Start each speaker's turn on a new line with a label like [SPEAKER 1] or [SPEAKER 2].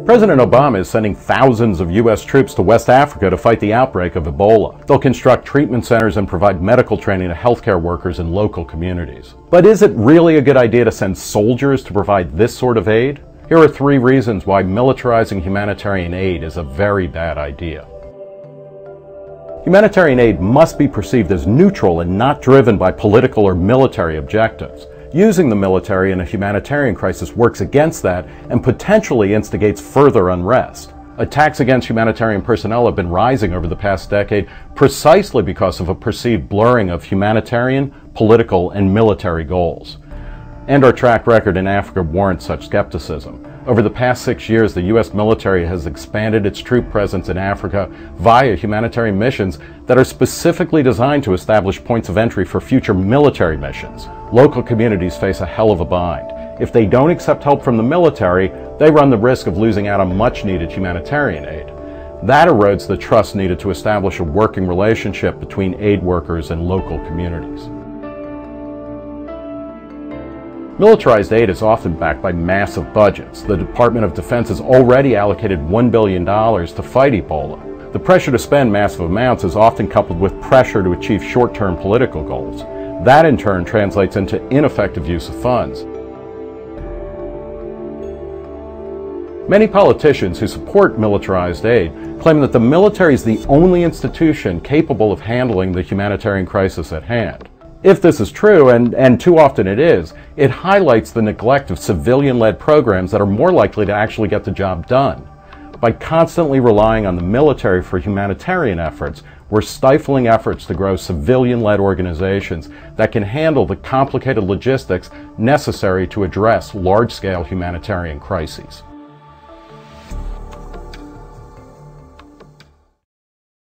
[SPEAKER 1] President Obama is sending thousands of U.S. troops to West Africa to fight the outbreak of Ebola. They'll construct treatment centers and provide medical training to healthcare workers in local communities. But is it really a good idea to send soldiers to provide this sort of aid? Here are 3 reasons why militarizing humanitarian aid is a very bad idea. Humanitarian aid must be perceived as neutral and not driven by political or military objectives. Using the military in a humanitarian crisis works against that and potentially instigates further unrest. Attacks against humanitarian personnel have been rising over the past decade precisely because of a perceived blurring of humanitarian, political, and military goals. And our track record in Africa warrants such skepticism. Over the past 6 years, the U.S. military has expanded its troop presence in Africa via humanitarian missions that are specifically designed to establish points of entry for future military missions. Local communities face a hell of a bind. If they don't accept help from the military, they run the risk of losing out on much-needed humanitarian aid. That erodes the trust needed to establish a working relationship between aid workers and local communities. Militarized aid is often backed by massive budgets. The Department of Defense has already allocated $1 billion to fight Ebola. The pressure to spend massive amounts is often coupled with pressure to achieve short-term political goals. That in turn translates into ineffective use of funds. Many politicians who support militarized aid claim that the military is the only institution capable of handling the humanitarian crisis at hand. If this is true, and too often it is, it highlights the neglect of civilian-led programs that are more likely to actually get the job done. By constantly relying on the military for humanitarian efforts, we're stifling efforts to grow civilian-led organizations that can handle the complicated logistics necessary to address large-scale humanitarian crises.